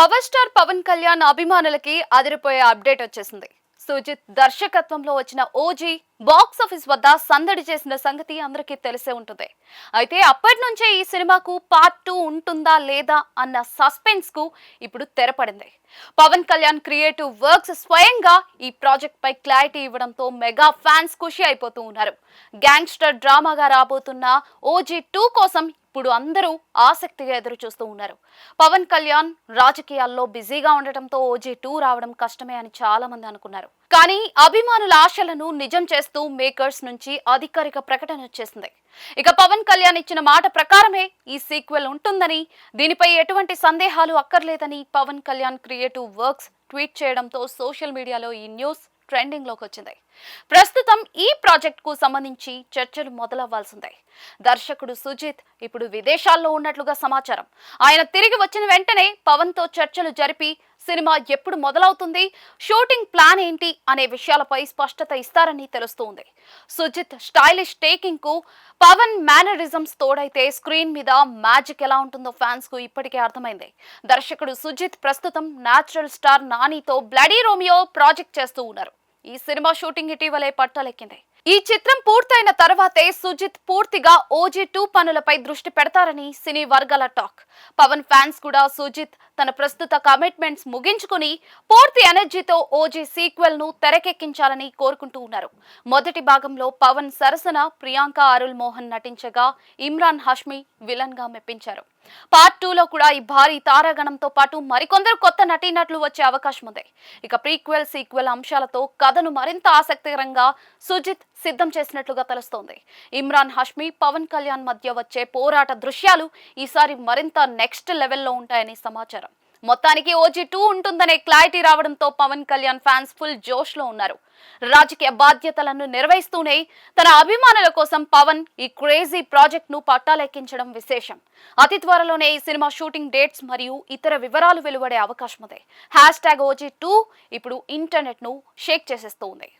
Power star Pawan Kalyan అభిమానులకి అదిరిపోయే update వచ్చేసింది. సుజిత్ దర్శకత్వంలో వచ్చిన ఓజీ బాక్స్ ఆఫీస్ వద్ద సందడి చేసిన సంగతి అందరికీ తెలిసే ఉంటుంది. అయితే అప్పటి నుంచే ఈ సినిమాకు పార్ట్ 2 ఉంటుందా లేదా అన్న సస్పెన్స్ కు ఇప్పుడు తెరపడింది. పవన్ కళ్యాణ్ క్రియేటివ్ వర్క్స్ స్వయంగా ఈ ప్రాజెక్ట్ పై క్లారిటీ ఇవ్వడంతో మెగా ఫ్యాన్స్ ఖుషి అయిపోతూ ఉన్నారు. గ్యాంగ్స్టర్ డ్రామాగా రాబోతున్న ఓజీ 2 కోసం ఇప్పుడు అందరూ ఆసక్తిగా ఎదురు చూస్తూ ఉన్నారు. పవన్ కళ్యాణ్ రాజకీయాల్లో బిజీగా ఉండటంతో ఓజీ 2 రావడం కష్టమే అని చాలా మంది అనుకున్నారు. కానీ అభిమానుల ఆశలను నిజం చేస్తూ మేకర్స్ నుంచి అధికారిక ప్రకటన వచ్చేసింది. ఇక పవన్ కళ్యాణ్ ఇచ్చిన మాట ప్రకారమే ఈ సీక్వెల్ ఉంటుందని, దీనిపై ఎటువంటి సందేహాలు అక్కర్లేదని Pawan Kalyan creative works tweet చేయడంతో సోషల్ మీడియాలో ఈ న్యూస్ ట్రెండింగ్ లోకి వచ్చింది. ప్రస్తుతం ఈ ప్రాజెక్ట్ కు సంబంధించి చర్చలు మొదలవ్వాల్సిందే. దర్శకుడు సుజిత్ ఇప్పుడు విదేశాల్లో ఉన్నట్లుగా సమాచారం. ఆయన తిరిగి వచ్చిన వెంటనే పవన్ తో చర్చలు జరిపి సినిమా ఎప్పుడు మొదలవుతుంది, షూటింగ్ ప్లాన్ ఏంటి అనే విషయాలపై స్పష్టత ఇస్తారని తెలుస్తోంది. సుజిత్ స్టైలిష్ టేకింగ్ కు పవన్ మేనరిజమ్స్ తోడైతే స్క్రీన్ మీద మ్యాజిక్ ఎలా ఉంటుందో ఫ్యాన్స్ కు ఇప్పటికే అర్థమైంది. దర్శకుడు సుజిత్ ప్రస్తుతం నేచురల్ స్టార్ నానితో బ్లడీ రోమియో ప్రాజెక్ట్ చేస్తూ ఉన్నారు. ఈ సినిమా షూటింగ్ ఇటీవలే పట్టాలెక్కింది. ఈ చిత్రం పూర్తయిన తర్వాతే సుజిత్ పూర్తిగా ఓజీ 2 పనులపై దృష్టి పెడతారని సినీ వర్గాల టాక్. పవన్ ఫ్యాన్స్ కూడా సుజిత్ తన ప్రస్తుత కమిట్మెంట్స్ ముగించుకుని పూర్తి ఎనర్జీతో ఓజీ సీక్వెల్ ను తెరకెక్కించాలని కోరుకుంటూ ఉన్నారు. మొదటి భాగంలో పవన్ సరసన ప్రియాంక అరుల్ మోహన్ నటించగా ఇమ్రాన్ హష్మి విలన్ గా మెప్పించారు. పార్ట్ 2 లో కూడా ఈ భారీ తారాగణంతో పాటు మరికొందరు కొత్త నటీనటులు వచ్చే అవకాశం ఉంది. ఇక ప్రీక్వెల్ సీక్వెల్ అంశాలతో కథను మరింత ఆసక్తికరంగా సుజిత్ సిద్ధం చేసినట్లుగా తెలుస్తోంది. ఇమ్రాన్ హష్మి పవన్ కళ్యాణ్ మధ్య వచ్చే పోరాట దృశ్యాలు ఈసారి మరింత నెక్స్ట్ లెవెల్లో ఉంటాయని సమాచారం. మొత్తానికి ఓజీ 2 ఉంటుందనే క్లారిటీ రావడంతో పవన్ కళ్యాణ్ ఫ్యాన్స్ ఫుల్ జోష్ లో ఉన్నారు. రాజకీయ బాధ్యతలను నిర్వహిస్తూనే తన అభిమానుల కోసం పవన్ ఈ క్రేజీ ప్రాజెక్ట్ ను పట్టాలెక్కించడం విశేషం. అతి త్వరలోనే ఈ సినిమా షూటింగ్ డేట్స్ మరియు ఇతర వివరాలు వెలువడే అవకాశం ఉంది. #OG2 ఇప్పుడు ఇంటర్నెట్ ను షేక్ చేసేస్తూ ఉంది.